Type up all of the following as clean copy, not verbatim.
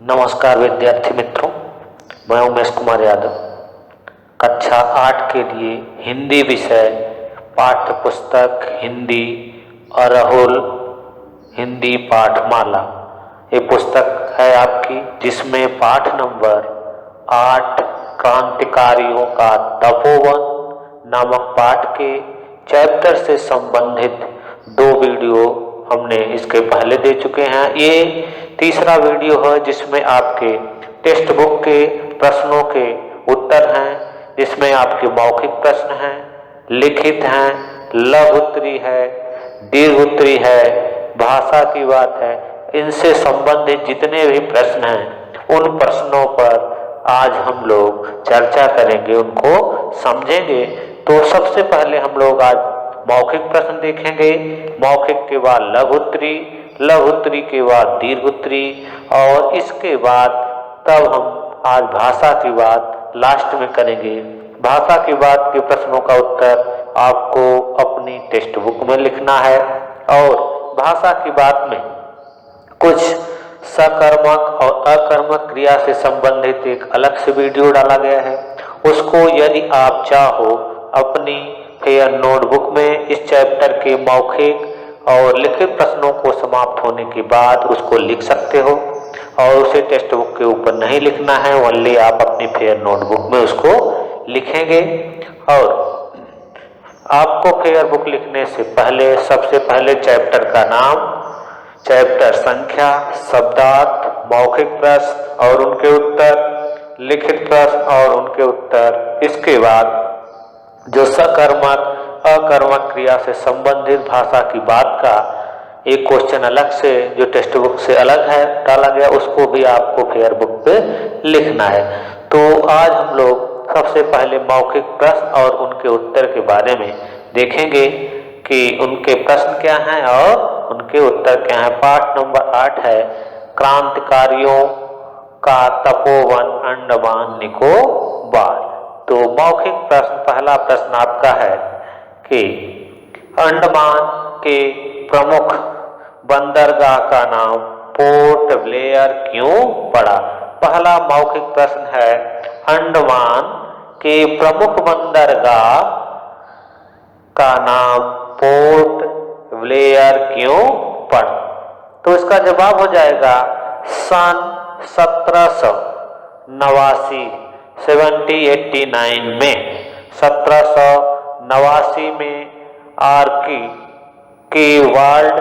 नमस्कार विद्यार्थी मित्रों, मैं उमेश कुमार यादव। कक्षा 8 के लिए हिंदी विषय पाठ्य पुस्तक हिंदी अरहुल हिंदी पाठमाला ये पुस्तक है आपकी, जिसमें पाठ नंबर 8 क्रांतिकारियों का तपोवन नामक पाठ के चैप्टर से संबंधित 2 वीडियो हमने इसके पहले दे चुके हैं। ये तीसरा वीडियो है जिसमें आपके टेक्स्ट बुक के प्रश्नों के उत्तर हैं, जिसमें आपके मौखिक प्रश्न हैं, लिखित हैं, लघु उत्तरी है, दीर्घ उत्तरी है, भाषा की बात है। इनसे संबंधित जितने भी प्रश्न हैं उन प्रश्नों पर आज हम लोग चर्चा करेंगे, उनको समझेंगे। तो सबसे पहले हम लोग आज मौखिक प्रश्न देखेंगे, मौखिक के बाद लघु उत्तरी, लघु उत्तरी के बाद दीर्घ उत्तरी, और इसके बाद तब हम आज भाषा की बात लास्ट में करेंगे। भाषा की बात के प्रश्नों का उत्तर आपको अपनी टेक्स्ट बुक में लिखना है, और भाषा की बात में कुछ सकर्मक और अकर्मक क्रिया से संबंधित एक अलग से वीडियो डाला गया है। उसको यदि आप चाहो अपनी फेयर नोटबुक में इस चैप्टर के मौखिक और लिखित प्रश्नों को समाप्त होने के बाद उसको लिख सकते हो, और उसे टेक्स्ट बुक के ऊपर नहीं लिखना है, ओनली आप अपनी फेयर नोटबुक में उसको लिखेंगे। और आपको फेयर बुक लिखने से पहले सबसे पहले चैप्टर का नाम, चैप्टर संख्या, शब्दार्थ, मौखिक प्रश्न और उनके उत्तर, लिखित प्रश्न और उनके उत्तर, इसके बाद जो सकर्मक अकर्मक क्रिया से संबंधित भाषा की बात का एक क्वेश्चन अलग से जो टेक्स्ट बुक से अलग है डाला गया, उसको भी आपको फेयर बुक पे लिखना है। तो आज हम लोग सबसे पहले मौखिक प्रश्न और उनके उत्तर के बारे में देखेंगे कि उनके प्रश्न क्या हैं और उनके उत्तर क्या हैं। पाठ नंबर 8 है क्रांतिकारियों का तपोवन अंडमान निकोबार। तो मौखिक प्रश्न, पहला प्रश्न आपका है कि अंडमान के प्रमुख बंदरगाह का नाम पोर्ट ब्लेयर क्यों पड़ा? पहला मौखिक प्रश्न है अंडमान के प्रमुख बंदरगाह का नाम पोर्ट ब्लेयर क्यों पड़ा? तो इसका जवाब हो जाएगा सन 1789 में 1789 में आर्की के वाल्ड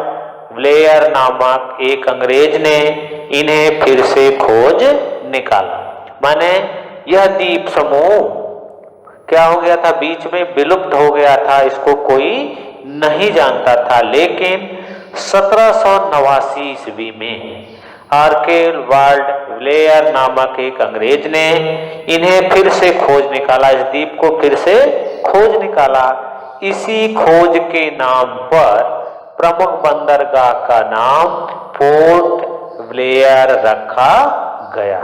ब्लेयर नामक एक अंग्रेज ने इन्हें फिर से खोज निकाला। माने यह द्वीप समूह क्या हो गया था, बीच में विलुप्त हो गया था, इसको कोई नहीं जानता था। लेकिन 1789 ईस्वी में आर्केल वाल्ड ब्लेयर नामक एक अंग्रेज ने इन्हें फिर से खोज निकाला, इस द्वीप को फिर से खोज निकाला। इसी खोज के नाम पर प्रमुख बंदरगाह का नाम पोर्ट ब्लेयर रखा गया।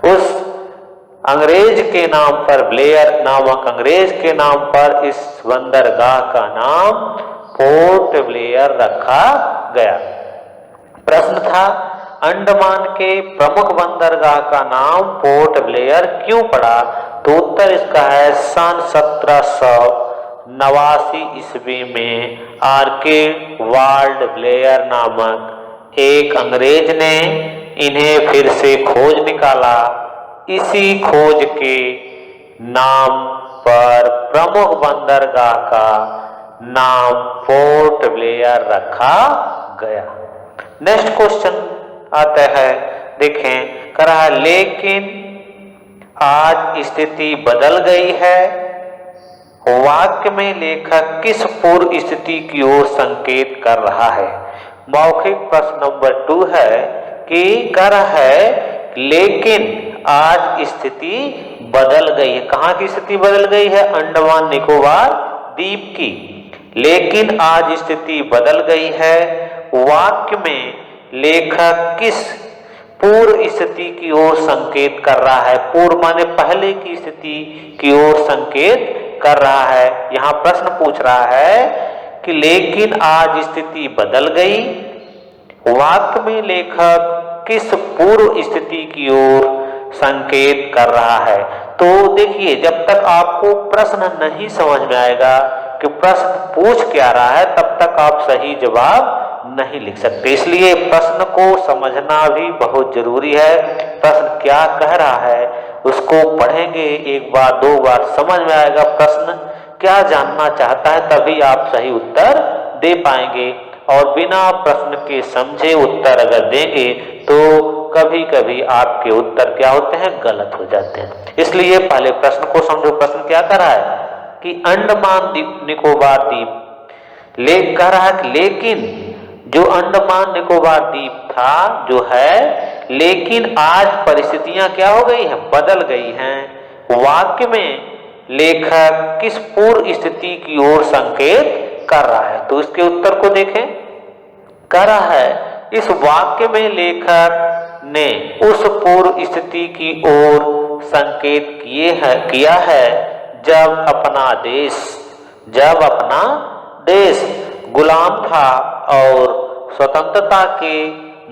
उस अंग्रेज के नाम पर, ब्लेयर नामक अंग्रेज के नाम पर इस बंदरगाह का नाम पोर्ट ब्लेयर रखा गया। प्रश्न था अंडमान के प्रमुख बंदरगाह का नाम पोर्ट ब्लेयर क्यों पड़ा? तो उत्तर इसका है सन 1789 ईस्वी में आर्किड वाल्ड ब्लेयर नामक एक अंग्रेज ने इन्हें फिर से खोज निकाला। इसी खोज के नाम पर प्रमुख बंदरगाह का नाम पोर्ट ब्लेयर रखा गया। नेक्स्ट क्वेश्चन आता है, देखें, कह रहा है लेकिन आज स्थिति बदल गई है। वाक्य में लेखक किस पूर्व स्थिति की ओर संकेत कर रहा है? मौखिक प्रश्न नंबर 2 है कि कह रहा है लेकिन आज स्थिति बदल गई है। कहाँ की स्थिति बदल गई है? अंडमान निकोबार द्वीप की। लेकिन आज स्थिति बदल गई है। वाक्य में लेखक किस पूर्व स्थिति की ओर संकेत कर रहा है? पूर्व माने पहले की स्थिति की ओर संकेत कर रहा है। यहाँ प्रश्न पूछ रहा है कि लेकिन आज स्थिति बदल गई। वाक्य में लेखक किस पूर्व स्थिति की ओर संकेत कर रहा है। तो देखिए, जब तक आपको प्रश्न नहीं समझ में आएगा कि प्रश्न पूछ क्या रहा है, तब तक आप सही जवाब नहीं लिख सकते। इसलिए प्रश्न को समझना भी बहुत जरूरी है। प्रश्न क्या कह रहा है उसको पढ़ेंगे, एक बार दो बार समझ में आएगा प्रश्न क्या जानना चाहता है, तभी आप सही उत्तर दे पाएंगे। और बिना प्रश्न के समझे उत्तर अगर देंगे तो कभी कभी आपके उत्तर क्या होते हैं, गलत हो जाते हैं। इसलिए पहले प्रश्न को समझो। प्रश्न क्या कर रहा है कि अंडमान निकोबार द्वीप लेख कह रहा है कि लेकिन जो अंडमान निकोबार द्वीप था जो है, लेकिन आज परिस्थितियां क्या हो गई हैं, बदल गई हैं। वाक्य में लेखक किस पूर्व स्थिति की ओर संकेत कर रहा है, तो इसके उत्तर को देखें। कर रहा है इस वाक्य में लेखक ने उस पूर्व स्थिति की ओर संकेत किया है जब अपना देश गुलाम था और स्वतंत्रता के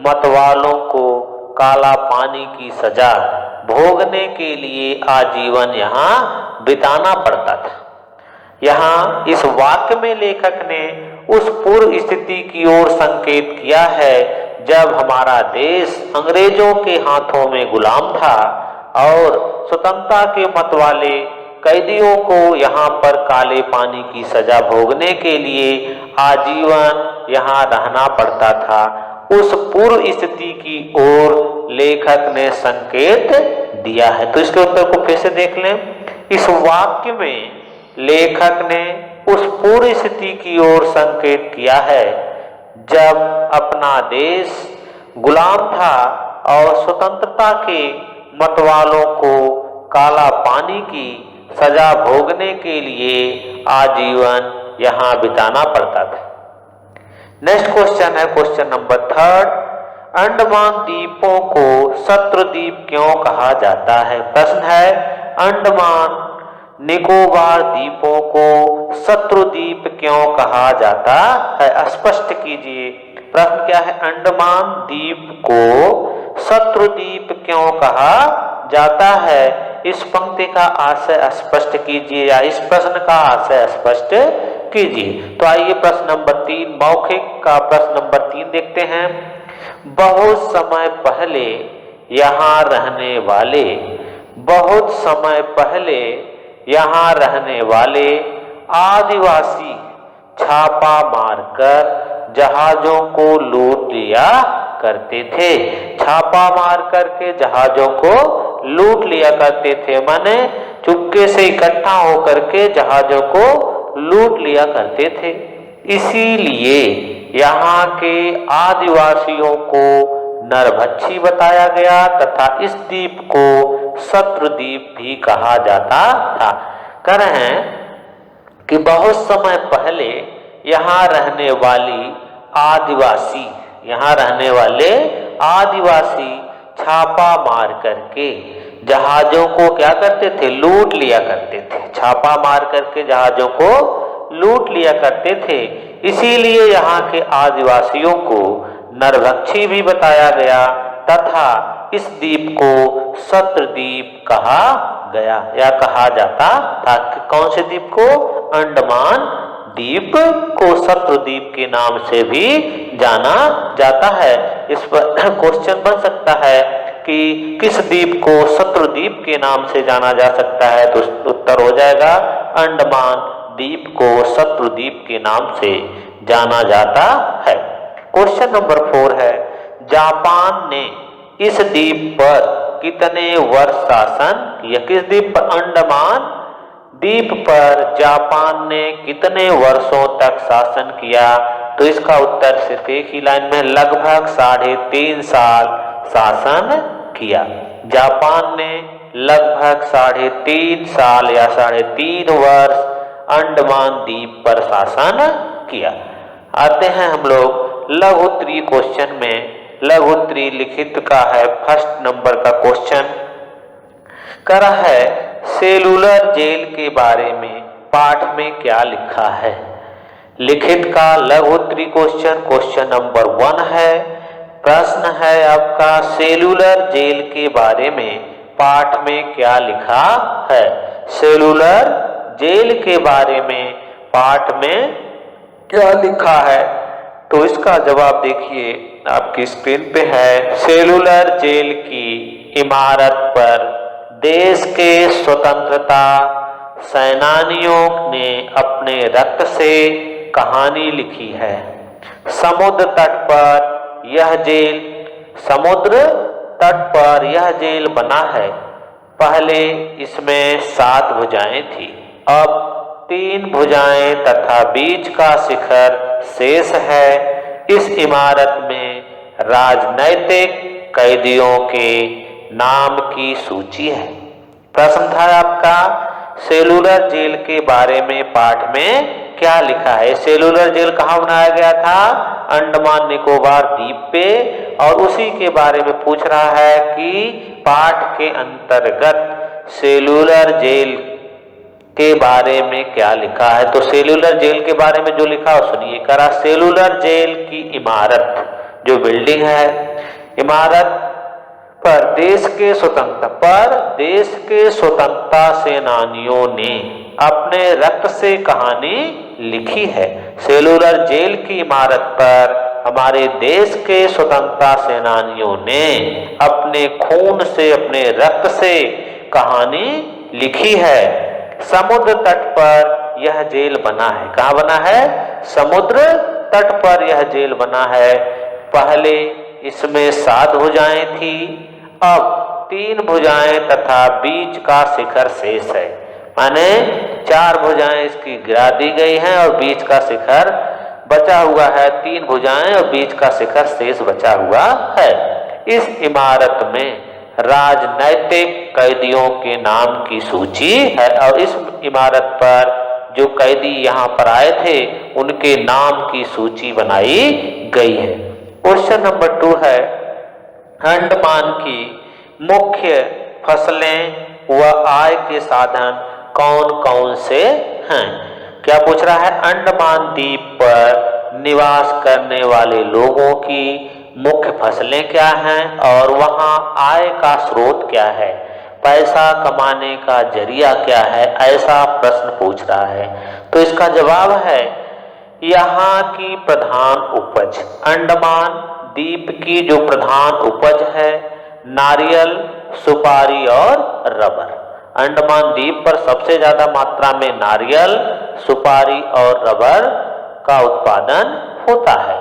मतवालों को काला पानी की सजा भोगने के लिए आजीवन यहाँ बिताना पड़ता था। यहाँ इस वाक्य में लेखक ने उस पूर्व स्थिति की ओर संकेत किया है जब हमारा देश अंग्रेजों के हाथों में गुलाम था और स्वतंत्रता के मतवाले कैदियों को यहाँ पर काले पानी की सजा भोगने के लिए आजीवन यहाँ रहना पड़ता था। उस पूर्व स्थिति की ओर लेखक ने संकेत दिया है। तो इसके उत्तर को फिर से देख लें। इस वाक्य में लेखक ने उस पूर्व स्थिति की ओर संकेत किया है जब अपना देश गुलाम था और स्वतंत्रता के मतवालों को काला पानी की सजा भोगने के लिए आजीवन यहाँ बिताना पड़ता था। नेक्स्ट क्वेश्चन है क्वेश्चन नंबर 3। अंडमान द्वीपों को शत्रुद्वीप क्यों कहा जाता है। प्रश्न है अंडमान निकोबार द्वीपों को शत्रुद्वीप क्यों कहा जाता है, स्पष्ट कीजिए। प्रश्न क्या है, अंडमान द्वीप को शत्रुद्वीप क्यों कहा जाता है। इस पंक्ति का आशय स्पष्ट कीजिए या इस प्रश्न का आशय स्पष्ट कीजिए। तो आइए प्रश्न नंबर 3, मौखिक का प्रश्न नंबर 3 देखते हैं। बहुत समय पहले यहाँ रहने वाले आदिवासी छापा मारकर जहाजों को लूट लिया करते थे। छापा मार करके जहाजों को लूट लिया करते थे, माने चुपके से इकट्ठा होकर के जहाजों को लूट लिया करते थे। इसीलिए यहाँ के आदिवासियों को नरभक्षी बताया गया तथा इस द्वीप को शत्रुद्वीप भी कहा जाता था। कह रहे हैं कि बहुत समय पहले यहाँ रहने वाले आदिवासी छापा मार करके जहाजों को क्या करते थे, लूट लिया करते थे। छापा मार करके जहाजों को लूट लिया करते थे। इसीलिए यहाँ के आदिवासियों को नरभक्षी भी बताया गया तथा इस द्वीप को शत्रुद्वीप कहा गया या कहा जाता था। कौन से द्वीप को, अंडमान द्वीप को शत्रुद्वीप के नाम से भी जाना जाता है। इस पर क्वेश्चन बन सकता है कि किस द्वीप को शत्रुद्वीप के नाम से जाना जा सकता है, तो उत्तर हो जाएगा अंडमान द्वीप को शत्रुद्वीप के नाम से जाना जाता है। क्वेश्चन नंबर 4 है, जापान ने इस द्वीप पर कितने वर्ष शासन किया। किस द्वीप पर, अंडमान द्वीप पर जापान ने कितने वर्षों तक शासन किया। तो इसका उत्तर सिर्फ एक ही लाइन में, लगभग 3.5 साल शासन किया। जापान ने लगभग 3.5 साल या 3.5 वर्ष अंडमान द्वीप पर शासन किया। आते हैं हम लोग लघु उत्तरीय क्वेश्चन में। लघु उत्तरीय लिखित का है फर्स्ट नंबर का क्वेश्चन। कर है सेलुलर जेल के बारे में पाठ में क्या लिखा है। लिखित का लघु उत्तरीय क्वेश्चन नंबर 1 है प्रश्न है आपका, सेलुलर जेल के बारे में पाठ में क्या लिखा है? सेलुलर जेल के बारे में पाठ में क्या लिखा है? तो इसका जवाब देखिए आपकी स्क्रीन पे है। सेलुलर जेल की इमारत पर देश के स्वतंत्रता सेनानियों ने अपने रक्त से कहानी लिखी है। समुद्र तट पर यह जेल बना है। पहले इसमें 7 भुजाएं थी, अब 3 भुजाएं तथा बीच का शिखर शेष है। इस इमारत में राजनैतिक कैदियों के नाम की सूची है। प्रश्न था आपका, सेलुलर जेल के बारे में पाठ में क्या लिखा है? सेलुलर जेल कहाँ बनाया गया था? अंडमान निकोबार द्वीप पे, और उसी के बारे में पूछ रहा है कि पाठ के अंतर्गत सेलुलर जेल के बारे में क्या लिखा है। तो सेलुलर जेल के बारे में जो लिखा है सुनिए करा। सेलुलर जेल की इमारत जो बिल्डिंग है, इमारत पर देश के स्वतंत्रता सेनानियों ने अपने रक्त से कहानी लिखी है। सेलुलर जेल की इमारत पर हमारे देश के स्वतंत्रता सेनानियों ने अपने खून से, अपने रक्त से कहानी लिखी है। समुद्र तट पर यह जेल बना है। कहाँ बना है? समुद्र तट पर यह जेल बना है। पहले इसमें 7 भुजाएं थी, अब 3 भुजाएं तथा बीच का शिखर शेष है। माने 4 भुजाएं इसकी गिरा दी गई हैं और बीच का शिखर बचा हुआ है। 3 भुजाएं और बीच का शिखर शेष बचा हुआ है। इस इमारत में राजनैतिक कैदियों के नाम की सूची है और इस इमारत पर जो कैदी यहाँ पर आए थे उनके नाम की सूची बनाई गई है। क्वेश्चन नंबर 2 है, अंडमान की मुख्य फसलें व आय के साधन कौन कौन से हैं? क्या पूछ रहा है? अंडमान द्वीप पर निवास करने वाले लोगों की मुख्य फसलें क्या हैं और वहां आय का स्रोत क्या है, पैसा कमाने का जरिया क्या है, ऐसा प्रश्न पूछ रहा है। तो इसका जवाब है यहाँ की प्रधान उपज, अंडमान द्वीप की जो प्रधान उपज है नारियल, सुपारी और रबर। अंडमान द्वीप पर सबसे ज्यादा मात्रा में नारियल, सुपारी और रबर का उत्पादन होता है।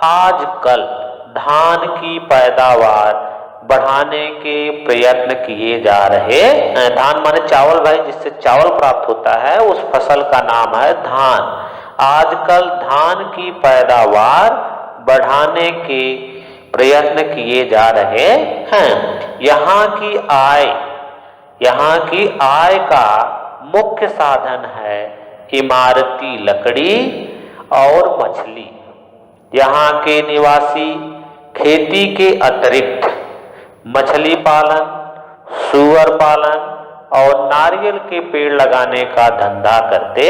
आजकल धान की पैदावार बढ़ाने के प्रयत्न किए जा रहे हैं। धान माने चावल भाई, जिससे चावल प्राप्त होता है उस फसल का नाम है धान। आजकल धान की पैदावार बढ़ाने के प्रयत्न किए जा रहे हैं। यहाँ की आय का मुख्य साधन है इमारती लकड़ी और मछली। यहाँ के निवासी खेती के अतिरिक्त मछली पालन, सूअर पालन और नारियल के पेड़ लगाने का धंधा करते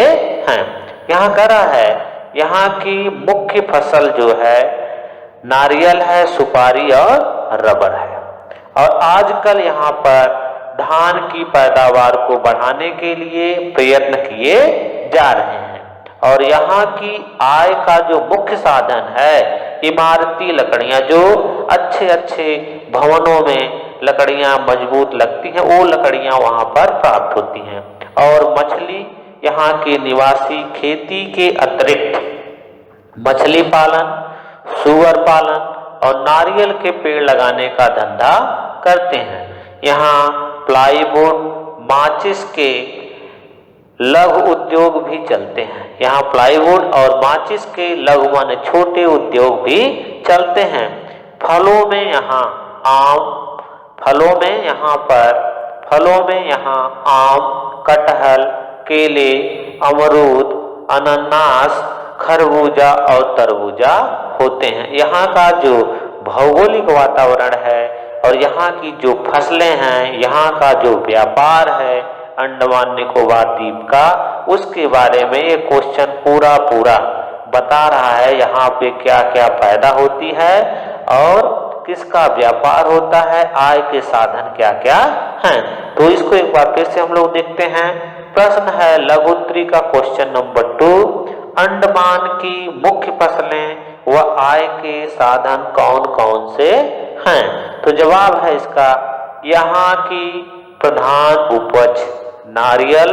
हैं। यहाँ करा है, यहाँ की मुख्य फसल जो है नारियल है, सुपारी और रबर है। और आजकल यहाँ पर धान की पैदावार को बढ़ाने के लिए प्रयत्न किए जा रहे हैं। और यहाँ की आय का जो मुख्य साधन है इमारती लकड़ियां, जो अच्छे अच्छे भवनों में लकड़ियां मजबूत लगती हैं, वो लकड़ियां वहां पर प्राप्त होती हैं। और मछली, यहाँ के निवासी खेती के अतिरिक्त मछली पालन, सूअर पालन और नारियल के पेड़ लगाने का धंधा करते हैं। यहाँ प्लाईवुड, माचिस के लघु उद्योग भी चलते हैं। यहाँ प्लाईवुड और माचिस के लघु माने छोटे उद्योग भी चलते हैं। फलों में यहाँ आम, कटहल, केले, अमरूद, अनानास, खरबूजा और तरबूजा होते हैं। यहाँ का जो भौगोलिक वातावरण है और यहाँ की जो फसलें हैं, यहाँ का जो व्यापार है अंडमान निकोबार द्वीप का, उसके बारे में ये क्वेश्चन पूरा बता रहा है। यहाँ पे क्या क्या पैदा होती है और किसका व्यापार होता है, आय के साधन क्या क्या हैं। तो इसको एक बार फिर से हम लोग देखते हैं। प्रश्न है लघु उत्तरी का क्वेश्चन नंबर 2, अंडमान की मुख्य फसलें व आय के साधन कौन कौन से हैं। तो जवाब है इसका, यहाँ की प्रधान उपज नारियल,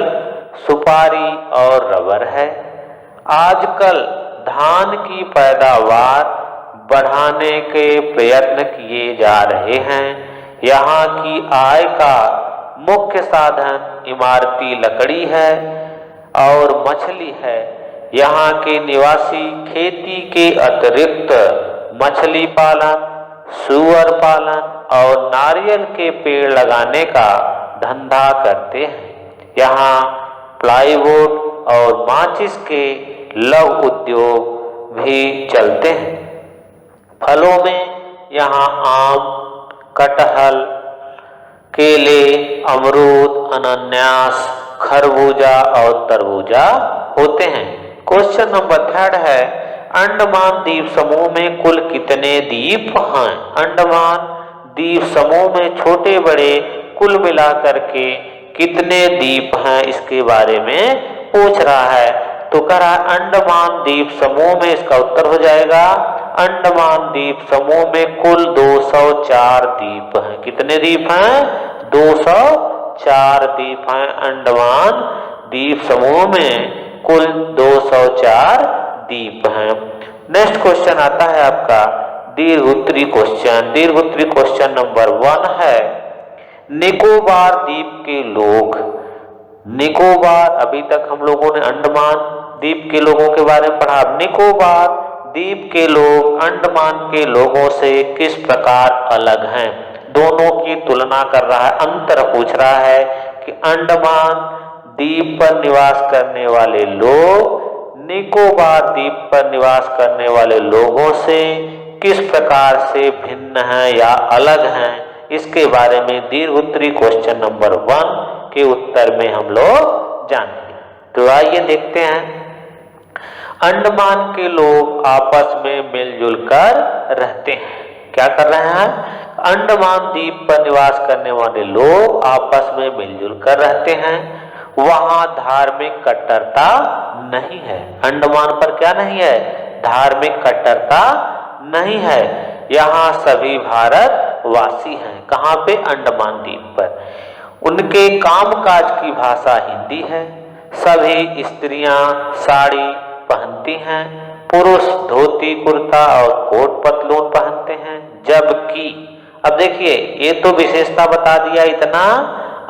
सुपारी और रबर है। आजकल धान की पैदावार बढ़ाने के प्रयत्न किए जा रहे हैं। यहाँ की आय का मुख्य साधन इमारती लकड़ी है और मछली है। यहाँ के निवासी खेती के अतिरिक्त मछली पालन, सूअर पालन और नारियल के पेड़ लगाने का धंधा करते हैं। यहाँ प्लाईवुड और माचिस के लघु उद्योग भी चलते हैं। फलों में यहाँ आम, कटहल, केले, अमरूद, अनानास, खरबूजा और तरबूजा होते हैं। क्वेश्चन नंबर 3 है, अंडमान द्वीप समूह में कुल कितने द्वीप हैं। अंडमान द्वीप समूह में छोटे बड़े कुल मिलाकर के कितने द्वीप हैं, इसके बारे में पूछ रहा है। तो कह रहा है अंडमान द्वीप समूह में, इसका उत्तर हो जाएगा अंडमान द्वीप समूह में कुल 204 द्वीप हैं। कितने द्वीप हैं, 204 द्वीप हैं। अंडमान द्वीप समूह में कुल 204 द्वीप हैं। नेक्स्ट क्वेश्चन आता है आपका दीर्घ उत्तरी क्वेश्चन। दीर्घ उत्तरी क्वेश्चन नंबर 1 है, निकोबार द्वीप के लोग। निकोबार, अभी तक हम लोगों ने अंडमान द्वीप के लोगों के बारे में पढ़ा। निकोबार द्वीप के लोग अंडमान के लोगों से किस प्रकार अलग हैं। दोनों की तुलना कर रहा है, अंतर पूछ रहा है कि अंडमान द्वीप पर निवास करने वाले लोग निकोबार द्वीप पर निवास करने वाले लोगों से किस प्रकार से भिन्न हैं या अलग हैं। इसके बारे में दीर्घ उत्तरी क्वेश्चन नंबर 1 के उत्तर में हम लोग जानेंगे। तो आइए देखते हैं। अंडमान के लोग आपस में मिलजुल कर रहते हैं। क्या कर रहे हैं, अंडमान द्वीप पर निवास करने वाले लोग आपस में मिलजुल कर रहते हैं। वहां धार्मिक कट्टरता नहीं है। अंडमान पर क्या नहीं है, धार्मिक कट्टरता नहीं है। यहाँ सभी भारतवासी हैं। कहाँ पे, अंडमान द्वीप पर। उनके कामकाज की भाषा हिंदी है। सभी स्त्रियां साड़ी पहनती हैं, पुरुष धोती कुर्ता और कोट पतलून पहनते हैं। जबकि अब देखिए, ये तो विशेषता बता दिया इतना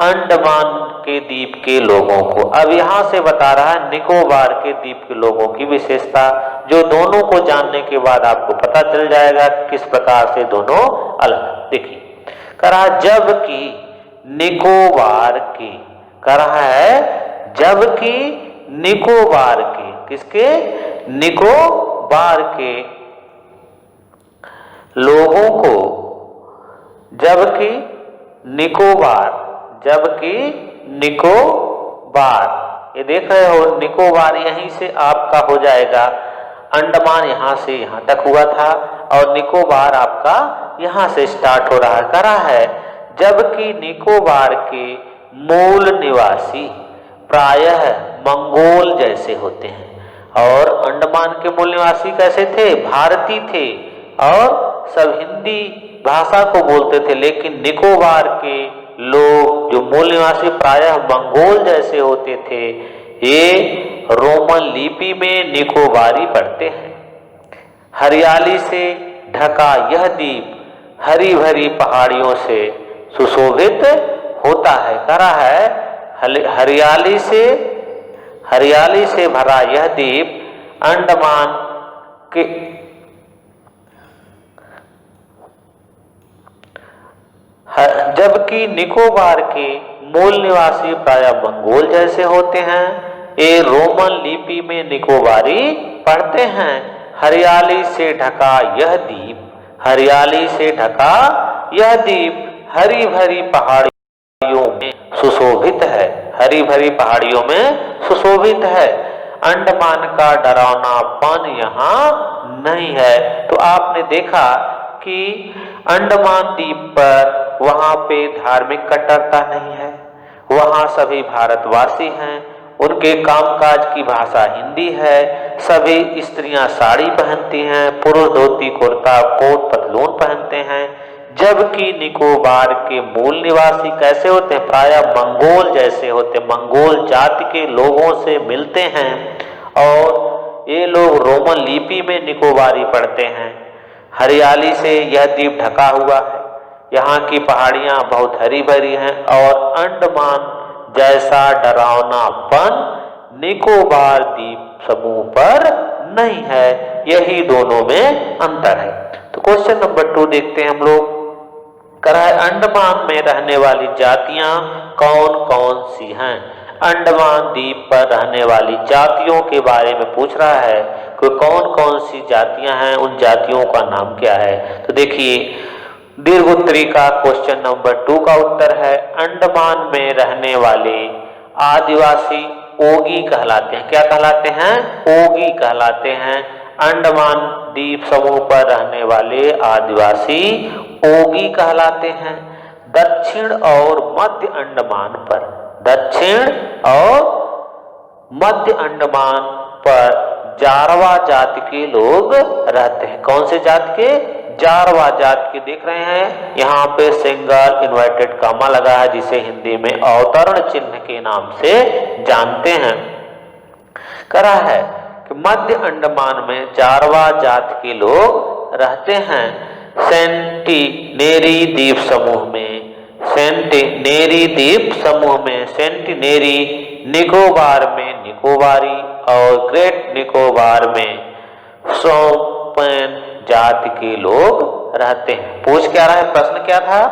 अंडमान के द्वीप के लोगों को। अब यहाँ से बता रहा है निकोबार के द्वीप के लोगों की विशेषता, जो दोनों को जानने के बाद आपको पता चल जाएगा कि किस प्रकार से दोनों अलग। देखिए कह रहा है जबकि निकोबार के, कह रहा है जबकि निकोबार के, किसके, निकोबार के लोगों को, जबकि निकोबार, जबकि निकोबार, ये देख रहे हो निकोबार यहीं से आपका हो जाएगा। अंडमान यहां से यहां तक हुआ था और निकोबार आपका यहां से स्टार्ट हो रहा है। कह रहा है जबकि निकोबार के मूल निवासी प्रायः मंगोल जैसे होते हैं। और अंडमान के मूल निवासी कैसे थे, भारतीय थे और सब हिंदी भाषा को बोलते थे। लेकिन निकोबार के लोग जो मूल निवासी प्रायः मंगोल जैसे होते थे, ये रोमन लिपि में निकोबारी पढ़ते हैं। हरियाली से ढका यह द्वीप हरी भरी पहाड़ियों से सुशोभित होता है। कह रहा है हरियाली से भरा यह द्वीप अंडमान के जबकि निकोबार के मूल निवासी प्रायः मंगोल जैसे होते हैं। ये रोमन लिपि में निकोबारी पढ़ते हैं। हरियाली से ढका यह द्वीप, हरियाली से ढका यह द्वीप हरी भरी पहाड़ियों में सुशोभित है। हरी भरी पहाड़ियों में सुशोभित है। अंडमान का डरावनापन यहाँ नहीं है। तो आपने देखा कि अंडमान द्वीप पर वहां पे धार्मिक कट्टरता नहीं है, वहां सभी भारतवासी हैं, उनके कामकाज की भाषा हिंदी है, सभी स्त्रियां साड़ी पहनती हैं, पुरुष धोती कुर्ता कोट पतलून पहनते हैं। जबकि निकोबार के मूल निवासी कैसे होते हैं? प्रायः मंगोल जैसे होते, मंगोल जाति के लोगों से मिलते हैं और ये लोग रोमन लिपि में निकोबारी पढ़ते हैं। हरियाली से यह द्वीप ढका हुआ है, यहाँ की पहाड़ियाँ बहुत हरी भरी हैं और अंडमान जैसा डरावनापन निकोबार द्वीप समूह पर नहीं है। यही दोनों में अंतर है। तो क्वेश्चन नंबर 2 देखते हैं हम लोग। करा है अंडमान में रहने वाली जातियां कौन कौन सी हैं? अंडमान द्वीप पर रहने वाली जातियों के बारे में पूछ रहा है कि कौन कौन सी जातियां हैं, उन जातियों का नाम क्या है। तो देखिए दीर्घ उत्तरी का क्वेश्चन नंबर 2 का उत्तर है अंडमान में रहने वाले आदिवासी ओगी कहलाते हैं। क्या कहलाते हैं? ओगी कहलाते हैं। अंडमान द्वीप समूह पर रहने वाले आदिवासी ओगी कहलाते हैं। दक्षिण और मध्य अंडमान पर, दक्षिण और मध्य अंडमान पर जारवा जाति के लोग रहते हैं। कौन से जाति के? जारवा जाति के। देख रहे हैं यहाँ पे सिंगल इन्वर्टेड कॉमा लगा है, जिसे हिंदी में अवतरण चिन्ह के नाम से जानते हैं। करा है कि मध्य अंडमान में जारवा जाति के लोग रहते हैं। सेंटिनेरी द्वीप समूह में, सेंटिनेरी द्वीप समूह में, सेंटिनेरी निकोबार में निकोबारी और ग्रेट निकोबार में शोम्पेन जाति के लोग रहते हैं। पूछ क्या रहा है? प्रश्न क्या था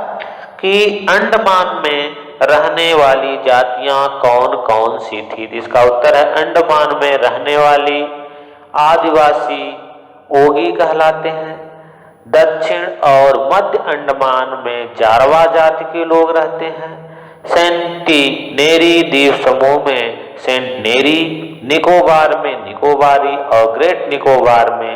कि अंडमान में रहने वाली जातियां कौन कौन सी थी? इसका उत्तर है अंडमान में रहने वाली आदिवासी ओगी कहलाते हैं। दक्षिण और मध्य अंडमान में जारवा जाति के लोग रहते हैं। सेंटिनेरी द्वीप समूह में सेंटिनेरी, निकोबार में निकोबारी और ग्रेट निकोबार में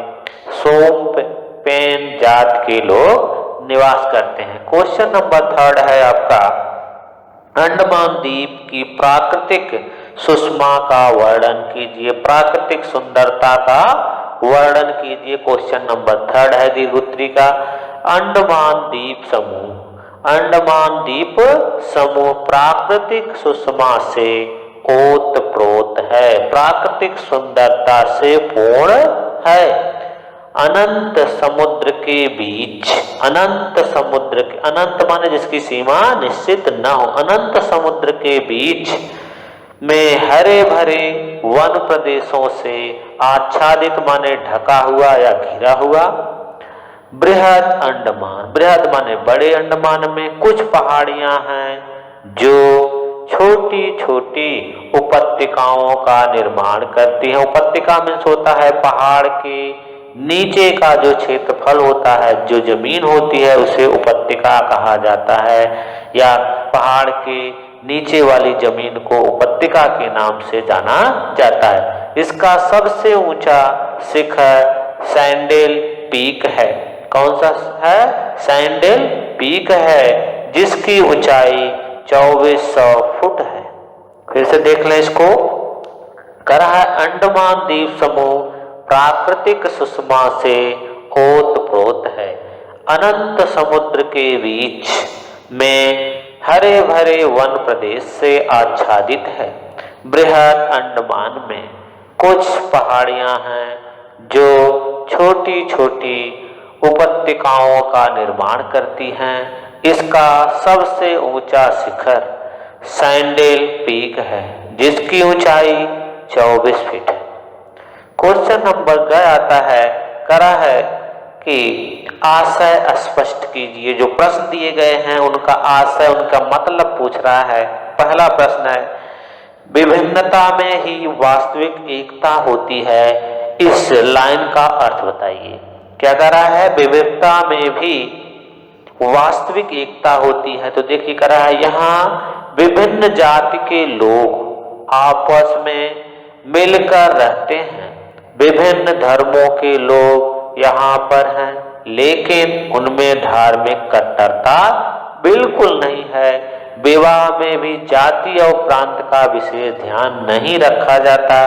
शोम्पेन जाति के लोग निवास करते हैं। क्वेश्चन नंबर 3 है आपका अंडमान द्वीप की प्राकृतिक सुषमा का वर्णन कीजिए। प्राकृतिक सुंदरता का वर्णन कीजिए। क्वेश्चन नंबर 3 है दीर्घ उत्तरी का। अंडमान द्वीप समूह, अंडमान द्वीप समूह प्राकृतिक सुषमा से ओतप्रोत है, प्राकृतिक सुंदरता से पूर्ण है। अनंत समुद्र के बीच, अनंत समुद्र के, अनंत माने जिसकी सीमा निश्चित न हो, अनंत समुद्र के बीच में हरे भरे वन प्रदेशों से आच्छादित माने ढका हुआ या घिरा हुआ। बृहद अंडमान, बृहद माने बड़े अंडमान में कुछ पहाड़ियां हैं जो छोटी छोटी उपत्यकाओं का निर्माण करती हैं। उपत्यका में होता है पहाड़ के नीचे का जो क्षेत्रफल होता है, जो जमीन होती है, उसे उपत्यका कहा जाता है, या पहाड़ के नीचे वाली जमीन को उपत्यका के नाम से जाना जाता है। इसका सबसे ऊंचा शिखर सैंडल पीक है। कौन सा है? सैंडल पीक है, जिसकी ऊंचाई 2400 फुट है। फिर से देख लें इसको। करा है अंडमान द्वीप समूह प्राकृतिक सुषमा से ओतप्रोत है। अनंत समुद्र के बीच में हरे भरे वन प्रदेश से आच्छादित है। बृहद अंडमान में कुछ पहाड़ियां हैं जो छोटी छोटी उपत्यकाओं का निर्माण करती हैं। इसका सबसे ऊंचा शिखर सैंडल पीक है, जिसकी ऊंचाई 24 फीट है। क्वेश्चन नंबर ग आता है, करा है कि आशय स्पष्ट कीजिए। जो प्रश्न दिए गए हैं उनका आशय, उनका मतलब पूछ रहा है। पहला प्रश्न है विभिन्नता में ही वास्तविक एकता होती है। इस लाइन का अर्थ बताइए। क्या कर रहा है? विविधता में भी वास्तविक एकता होती है। तो देखिए कर रहा है यहाँ विभिन्न जाति के लोग आपस में मिलकर रहते हैं। विभिन्न धर्मों के लोग यहाँ पर हैं। लेकिन उनमें धार्मिक कट्टरता बिल्कुल नहीं है। विवाह में भी जाति और प्रांत का विशेष ध्यान नहीं रखा जाता,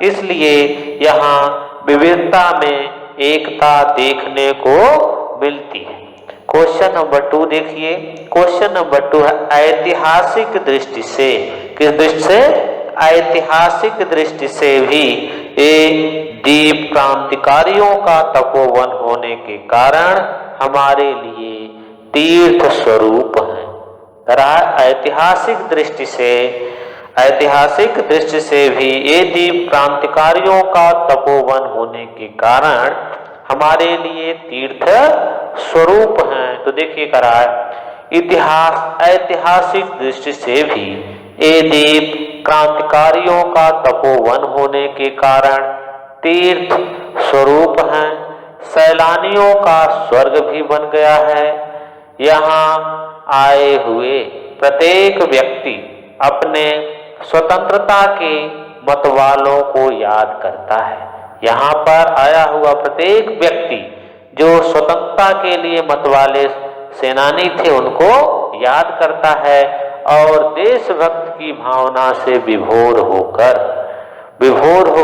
इसलिए यहाँ विविधता में एकता देखने को मिलती है। क्वेश्चन नंबर 2 देखिए। क्वेश्चन नंबर 2 है ऐतिहासिक दृष्टि से, किस दृष्टि से? ऐतिहासिक दृष्टि से भी ये दीप क्रांतिकारियों का तपोवन होने के कारण हमारे लिए तीर्थ स्वरूप है। ऐतिहासिक दृष्टि से भी ये दीप क्रांतिकारियों का तपोवन होने के कारण हमारे लिए तीर्थ स्वरूप हैं। तो देखिए ऐतिहासिक दृष्टि से भी ये दीप क्रांतिकारियों का तपोवन होने के कारण तीर्थ स्वरूप हैं। सैलानियों का स्वर्ग भी बन गया है। यहाँ आए हुए प्रत्येक व्यक्ति अपने स्वतंत्रता के मतवालों को याद करता है। यहाँ पर आया हुआ प्रत्येक व्यक्ति जो स्वतंत्रता के लिए मतवाले सेनानी थे उनको याद करता है और देशभक्त की भावना से विभोर हो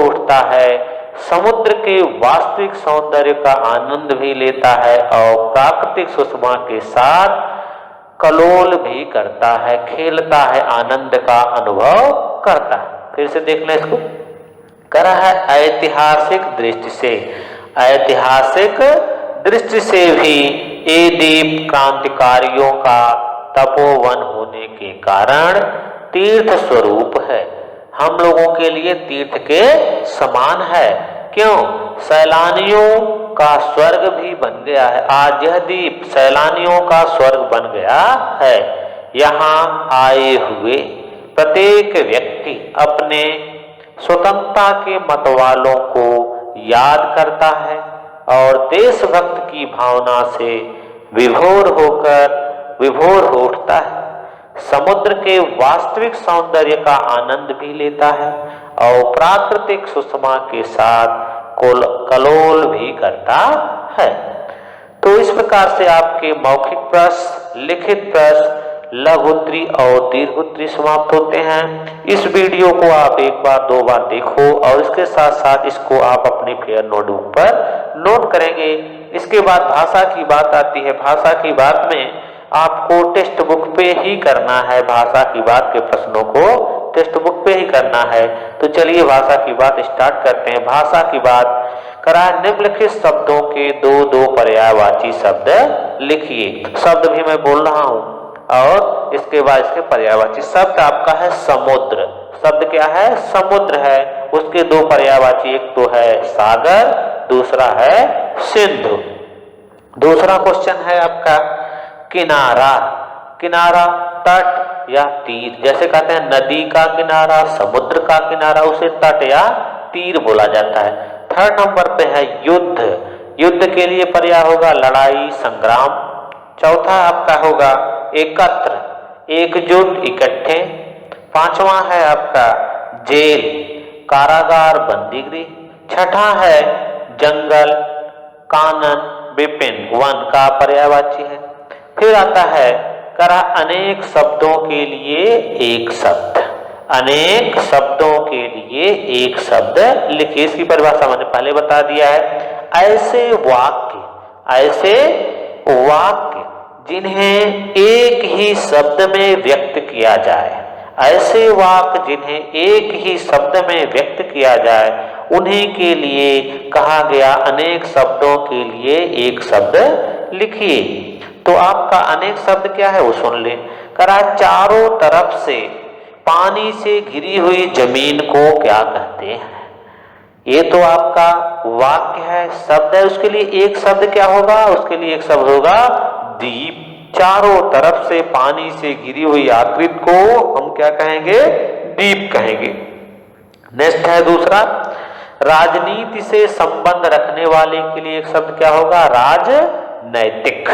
उठता है। समुद्र के वास्तविक सौंदर्य का आनंद भी लेता है और प्राकृतिक सुषमा के साथ कलोल भी करता है, खेलता है, आनंद का अनुभव करता है। फिर से देख लें इसको। करा है ऐतिहासिक दृष्टि से भी ये दीप क्रांतिकारियों का तपोवन होने के कारण तीर्थ स्वरूप है। हम लोगों के लिए तीर्थ के समान है। क्यों? सैलानियों का स्वर्ग भी बन गया है। आज यह दीप सैलानियों का स्वर्ग बन गया है। यहाँ आए हुए प्रत्येक व्यक्ति अपने स्वतंत्रता के मतवालों को याद करता है और देशभक्त की भावना से विभोर हो उठता है। समुद्र के वास्तविक सौंदर्य का आनंद भी लेता है और प्राकृतिक सुषमा के साथ कलोल भी करता है। तो इस प्रकार से आपके मौखिक प्रश्न, लिखित प्रश्न, लघु उत्तरी और दीर्घ उत्तरी समाप्त होते हैं। इस वीडियो को आप एक बार दो बार देखो और इसके साथ साथ इसको आप अपनी फेयर नोटबुक पर नोट करेंगे। इसके बाद भाषा की बात आती है। भाषा की बात में आपको टेक्स्ट बुक पे ही करना है। भाषा की बात के प्रश्नों को टेक्स्ट बुक पे ही करना है। तो चलिए भाषा की बात स्टार्ट करते हैं। भाषा की बात करा निम्नलिखित शब्दों के दो पर्यायवाची शब्द लिखिए। शब्द भी मैं बोल रहा हूँ और इसके बाद इसके पर्यायवाची शब्द आपका है समुद्र। शब्द क्या है? समुद्र है। उसके दो पर्यायवाची, एक तो है सागर, दूसरा है सिंधु। दूसरा क्वेश्चन है आपका किनारा। किनारा तट या तीर। जैसे कहते हैं नदी का किनारा, समुद्र का किनारा, उसे तट या तीर बोला जाता है। थर्ड नंबर पे है युद्ध। युद्ध के लिए पर्याय होगा लड़ाई, संग्राम। चौथा आपका होगा एकत्र, एकजुट, इकट्ठे। पांचवा है आपका जेल, कारागार, बंदीगृह। छठा है जंगल, कानन, विपिन, वन का पर्यायवाची है। फिर आता है करा अनेक शब्दों के लिए एक शब्द। अनेक शब्दों के लिए एक शब्द लिखिए। इसकी परिभाषा मैंने पहले बता दिया है। ऐसे वाक्य जिन्हें एक ही शब्द में व्यक्त किया जाए। ऐसे वाक्य जिन्हें एक ही शब्द में व्यक्त किया जाए उन्हीं के लिए कहा गया अनेक शब्दों के लिए एक शब्द लिखिए। तो आपका अनेक शब्द क्या है वो सुन लें। करा चारों तरफ से पानी से घिरी हुई जमीन को क्या कहते हैं? ये तो आपका वाक्य है, शब्द है। उसके लिए एक शब्द क्या होगा? उसके लिए एक शब्द होगा दीप। चारों तरफ से पानी से घिरी हुई आकृति को हम क्या कहेंगे? दीप कहेंगे। नेक्स्ट है दूसरा, राजनीति से संबंध रखने वाले के लिए एक शब्द क्या होगा? राजनैतिक।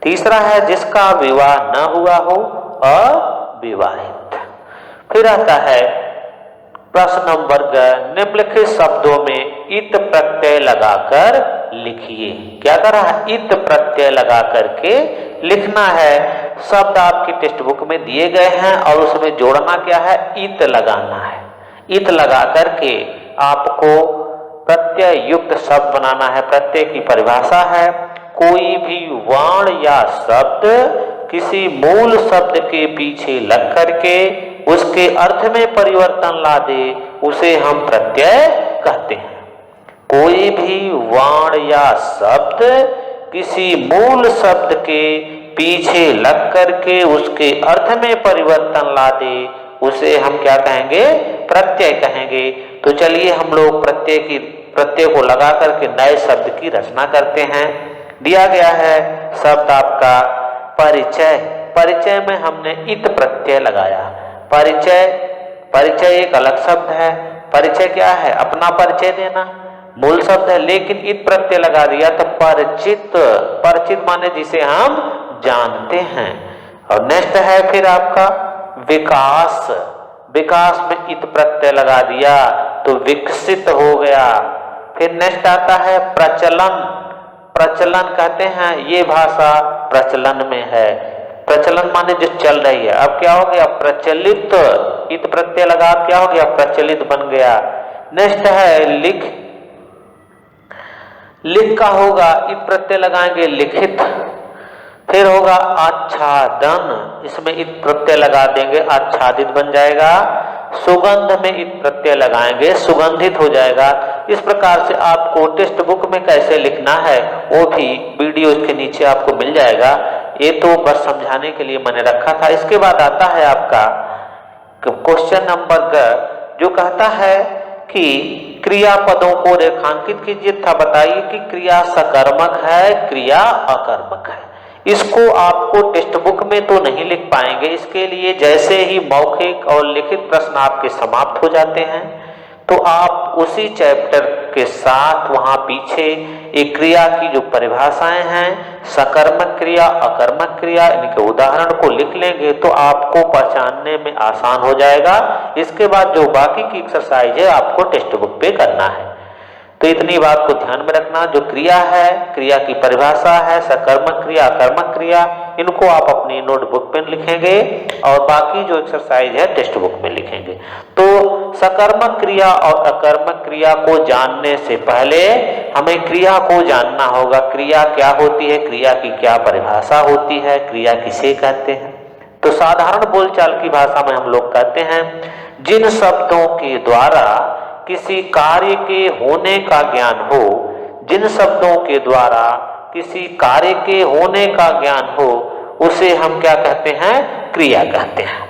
तीसरा है जिसका विवाह न हुआ हो, अविवाहित। फिर आता है प्रश्न नंबर निम्नलिखित शब्दों में इत प्रत्यय लगाकर लिखिए। क्या कर रहा है? इत प्रत्यय लगा करके लिखना है। शब्द आपकी टेक्स्ट बुक में दिए गए हैं और उसमें जोड़ना क्या है? इत लगाना है। इत लगा करके आपको प्रत्यय युक्त शब्द बनाना है। प्रत्यय की परिभाषा है, कोई भी वर्ण या शब्द किसी मूल शब्द के पीछे लग करके उसके अर्थ में परिवर्तन ला दे, उसे हम प्रत्यय कहते हैं। कोई भी वर्ण या शब्द किसी मूल शब्द के पीछे लग करके उसके अर्थ में परिवर्तन ला दे, उसे हम क्या कहेंगे? प्रत्यय कहेंगे। तो चलिए हम लोग प्रत्यय को लगा करके नए शब्द की रचना करते हैं। दिया गया है शब्द आपका परिचय। परिचय में हमने इत प्रत्यय लगाया। परिचय एक अलग शब्द है। परिचय क्या है? अपना परिचय देना, मूल शब्द है, लेकिन इत प्रत्यय लगा दिया तो परिचित माने जिसे हम जानते हैं। और नेक्स्ट है फिर आपका विकास। विकास में इत प्रत्यय लगा दिया तो विकसित हो गया। फिर नेक्स्ट आता है प्रचलन। प्रचलन कहते हैं ये भाषा प्रचलन में है। प्रचलन माने जो चल रही है। अब क्या हो गया? प्रचलित। इत प्रत्यय लगा क्या हो गया? प्रचलित बन गया। नेक्स्ट है लिख। लिख का होगा इत प्रत्यय लगाएंगे लिखित। फिर होगा आच्छादन, इसमें इत प्रत्यय लगा देंगे आच्छादित बन जाएगा। सुगंध में इत प्रत्यय लगाएंगे सुगंधित हो जाएगा। इस प्रकार से आपको टेक्स्ट बुक में कैसे लिखना है वो भी वीडियो इसके नीचे आपको मिल जाएगा। ये तो बस समझाने के लिए मैंने रखा था। इसके बाद आता है आपका क्वेश्चन नंबर जो कहता है कि क्रियापदों को रेखांकित कीजिए तथा बताइए कि क्रिया सकर्मक है, क्रिया अकर्मक है। इसको आपको टेक्स्ट बुक में तो नहीं लिख पाएंगे। इसके लिए जैसे ही मौखिक और लिखित प्रश्न आपके समाप्त हो जाते हैं तो आप उसी चैप्टर के साथ वहां पीछे एक क्रिया की जो परिभाषाएं हैं, सकर्मक क्रिया, अकर्मक क्रिया, इनके उदाहरण को लिख लेंगे तो आपको पहचानने में आसान हो जाएगा। इसके बाद जो बाकी की एक्सरसाइज है आपको टेक्स्ट बुक पे करना है। तो इतनी बात को ध्यान में रखना। जो क्रिया है, क्रिया की परिभाषा है, सकर्मक क्रिया, अकर्मक क्रिया, इनको आप अपनी नोटबुक में लिखेंगे और बाकी जो एक्सरसाइज है टेक्स्ट बुक में लिखेंगे। तो सकर्मक क्रिया और अकर्मक क्रिया को जानने से पहले हमें क्रिया को जानना होगा। क्रिया क्या होती है, क्रिया की क्या परिभाषा होती है, क्रिया किसे कहते हैं। तो साधारण बोलचाल की भाषा में हम लोग कहते हैं जिन शब्दों के द्वारा किसी कार्य के होने का ज्ञान हो, जिन शब्दों के द्वारा किसी कार्य के होने का ज्ञान हो, उसे हम क्या कहते हैं? क्रिया कहते हैं।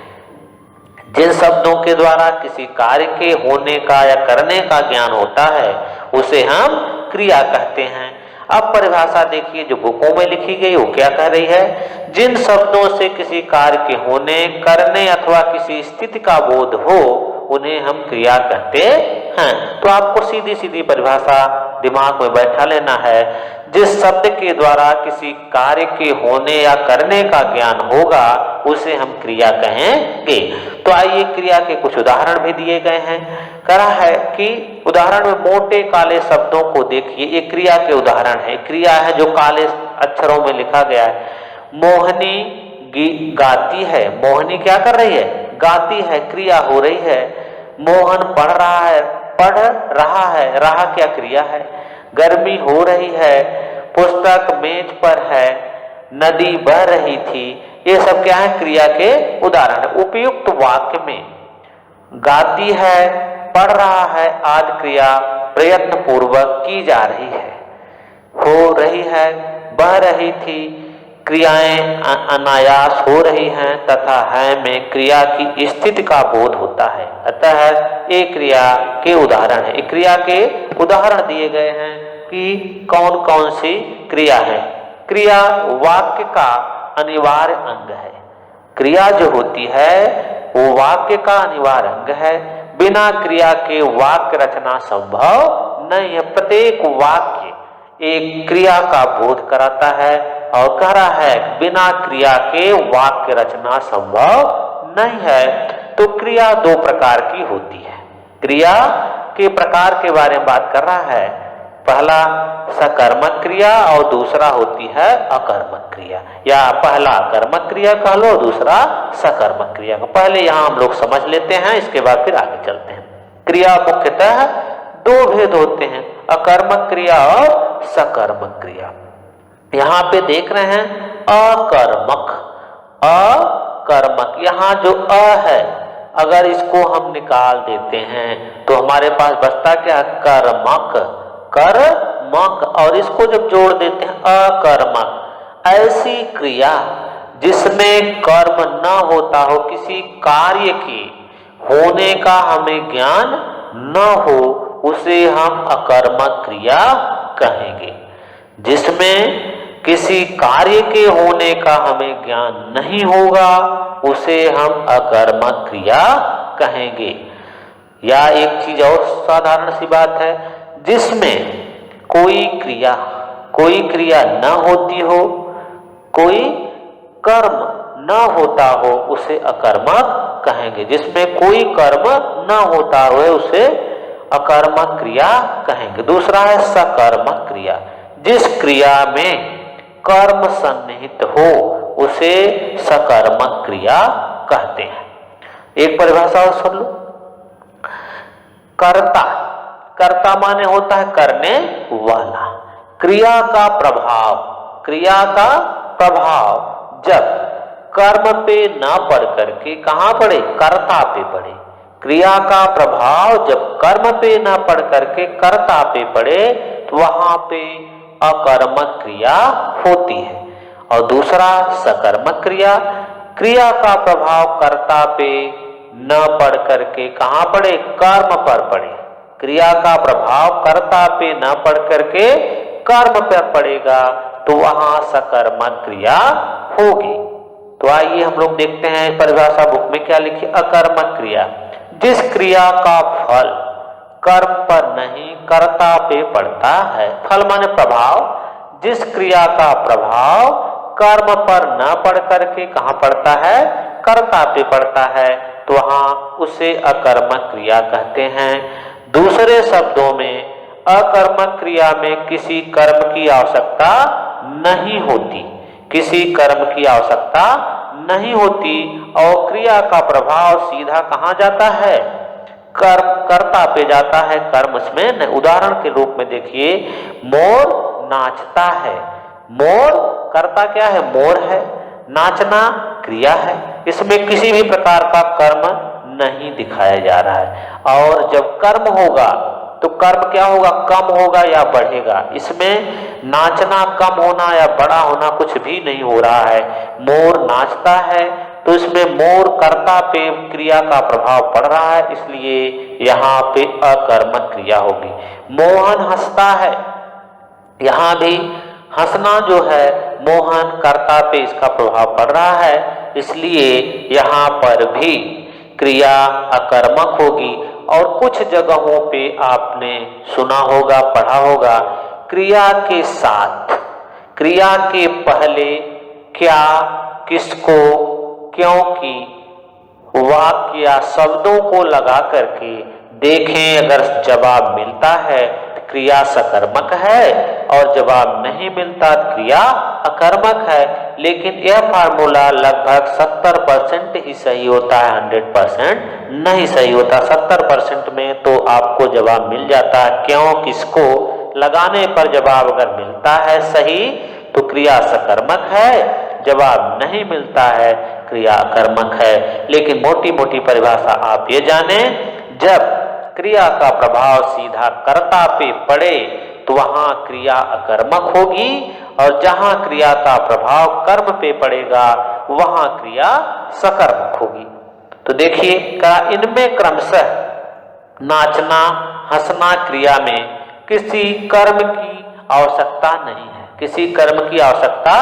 जिन शब्दों के द्वारा किसी कार्य के होने का या करने का ज्ञान होता है उसे हम क्रिया कहते हैं। अब परिभाषा देखिए जो बुकों में लिखी गई वो क्या कह रही है? जिन शब्दों से किसी कार्य के होने, करने अथवा किसी स्थिति का बोध हो उन्हें हम क्रिया कहते हैं। तो आपको सीधी सीधी परिभाषा दिमाग में बैठा लेना है। जिस शब्द के द्वारा किसी कार्य के होने या करने का ज्ञान होगा उसे हम क्रिया कहेंगे। तो आइए क्रिया के कुछ उदाहरण भी दिए गए हैं। कहा है कि उदाहरण में मोटे काले शब्दों को देखिए। ये क्रिया के उदाहरण है। क्रिया है जो काले अक्षरों में लिखा गया है। मोहनी गाती है। मोहनी क्या कर रही है? गाती है, क्रिया हो रही है। मोहन पढ़ रहा है, पढ़ रहा है, रहा क्या क्रिया है। गर्मी हो रही है, पुस्तक मेज पर है, नदी बह रही थी। ये सब क्या है? क्रिया के उदाहरण है। उपयुक्त वाक्य में गाती है, पढ़ रहा है आदि क्रिया प्रयत्न पूर्वक की जा रही है। हो रही है, बह रही थी, क्रियाएं अनायास हो रही हैं तथा है में क्रिया की स्थिति का बोध होता है। अतः ये क्रिया के उदाहरण है। क्रिया के उदाहरण दिए गए हैं कि कौन कौन सी क्रिया है। क्रिया वाक्य का अनिवार्य अंग है। क्रिया जो होती है वो वाक्य का अनिवार्य अंग है। बिना क्रिया के वाक्य रचना संभव नहीं है। प्रत्येक वाक्य एक क्रिया का बोध कराता है और कह रहा है बिना क्रिया के वाक्य रचना संभव नहीं है। तो क्रिया दो प्रकार की होती है। क्रिया के प्रकार के बारे में बात कर रहा है। पहला सकर्मक क्रिया और दूसरा होती है अकर्मक क्रिया, या पहला कर्मक क्रिया कह लो, दूसरा सकर्मक क्रिया। पहले यहाँ हम लोग समझ लेते हैं, इसके बाद फिर आगे चलते हैं। क्रिया मुख्यतः दो भेद होते हैं, अकर्मक क्रिया और सकर्मक क्रिया। यहाँ पे देख रहे हैं अकर्मक, अकर्मक, यहाँ जो अ है अगर इसको हम निकाल देते हैं तो हमारे पास बचता क्या, कर्मक, कर्मक, और इसको जब जोड़ देते हैं अकर्मक। ऐसी क्रिया जिसमें कर्म न होता हो, किसी कार्य के होने का हमें ज्ञान न हो, उसे हम अकर्मक क्रिया कहेंगे। जिसमें किसी कार्य के होने का हमें ज्ञान नहीं होगा, उसे हम अकर्मक क्रिया कहेंगे। या एक चीज और साधारण सी बात है, जिसमें कोई क्रिया न होती हो, कोई कर्म न होता हो, उसे अकर्मक कहेंगे। जिसमें कोई कर्म न होता हो उसे अकर्मक क्रिया कहेंगे। दूसरा है सकर्मक क्रिया, जिस क्रिया में कर्म सन्निहित हो उसे सकर्मक क्रिया कहते हैं। एक परिभाषा और सुन लो, कर्ता, कर्ता माने होता है करने वाला। क्रिया का प्रभाव, क्रिया का प्रभाव जब कर्म पे ना पड़ करके कहां पड़े, कर्ता पे पड़े। क्रिया का प्रभाव जब कर्म पे ना पड़ करके कर्ता पे पड़े तो वहां पे अकर्मक क्रिया होती है। और दूसरा सकर्मक क्रिया, क्रिया का प्रभाव कर्ता पे न पड़ करके कहां पड़े, कर्म पर पड़े। क्रिया का प्रभाव कर्ता पे न पड़ करके कर्म पर पड़ेगा तो वहां सकर्मक क्रिया होगी। तो आइए हम लोग देखते हैं परिभाषा बुक में क्या लिखी। अकर्मक क्रिया, जिस क्रिया का फल कर्म पर नहीं कर्ता पे पड़ता है। फल माने प्रभाव, जिस क्रिया का प्रभाव कर्म पर न पड़ करके कहां पड़ता है, कर्ता पे पड़ता है, तो वहां उसे अकर्मक क्रिया कहते हैं। दूसरे शब्दों में अकर्मक क्रिया में किसी कर्म की आवश्यकता नहीं होती, किसी कर्म की आवश्यकता नहीं होती और क्रिया का प्रभाव सीधा कहां जाता है, कर्म कर्ता पे जाता है, कर्म उसमें नहीं। उदाहरण के रूप में देखिए, मोर नाचता है, मोर कर्ता क्या है, मोर है, नाचना क्रिया है। इसमें किसी भी प्रकार का कर्म नहीं दिखाया जा रहा है। और जब कर्म होगा तो कर्म क्या होगा, कम होगा या बढ़ेगा। इसमें नाचना कम होना या बड़ा होना कुछ भी नहीं हो रहा है। मोर नाचता है तो इसमें मोर कर्ता पे क्रिया का प्रभाव पड़ रहा है, इसलिए यहाँ पे अकर्मक क्रिया होगी। मोहन हंसता है, यहाँ भी हंसना जो है मोहन कर्ता पे इसका प्रभाव पड़ रहा है, इसलिए यहाँ पर भी क्रिया अकर्मक होगी। और कुछ जगहों पे आपने सुना होगा, पढ़ा होगा, क्रिया के साथ, क्रिया के पहले क्या, किसको, क्योंकि वाक्य या शब्दों को लगा करके देखें, अगर जवाब मिलता है तो क्रिया सकर्मक है और जवाब नहीं मिलता तो क्रिया अकर्मक है। लेकिन यह फार्मूला लगभग 70% ही सही होता है, 100% नहीं सही होता। 70% में तो आपको जवाब मिल जाता है, क्यों, किसको लगाने पर जवाब अगर मिलता है सही तो क्रिया सकर्मक है, जवाब नहीं मिलता है क्रिया अकर्मक है। लेकिन मोटी मोटी परिभाषा आप ये जाने, जब क्रिया का प्रभाव सीधा कर्ता पे पड़े तो वहां क्रिया अकर्मक होगी और जहां क्रिया का प्रभाव कर्म पे पड़ेगा वहां क्रिया सकर्मक होगी। तो देखिए इनमें क्रमशः नाचना, हंसना क्रिया में किसी कर्म की आवश्यकता नहीं है, किसी कर्म की आवश्यकता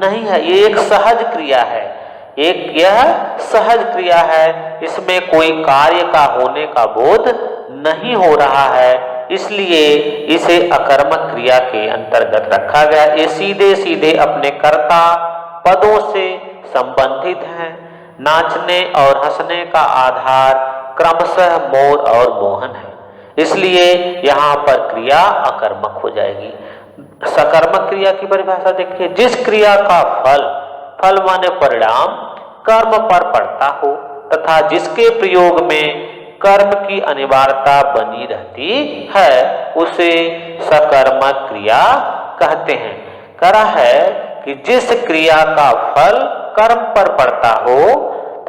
नहीं है। ये एक सहज क्रिया है, एक यह सहज क्रिया है, इसमें कोई कार्य का होने का बोध नहीं हो रहा है, इसलिए इसे अकर्मक क्रिया के अंतर्गत रखा गया। ये सीधे सीधे अपने कर्ता पदों से संबंधित हैं। नाचने और हंसने का आधार क्रमशः मोर और मोहन है, इसलिए यहाँ पर क्रिया अकर्मक हो जाएगी। सकर्मक क्रिया की परिभाषा देखिए, जिस क्रिया का फल माने परिणाम कर्म पर पड़ता हो तथा जिसके प्रयोग में कर्म की अनिवार्यता बनी रहती है उसे सकर्मक क्रिया कहते हैं। करा है कि जिस क्रिया का फल कर्म पर पड़ता हो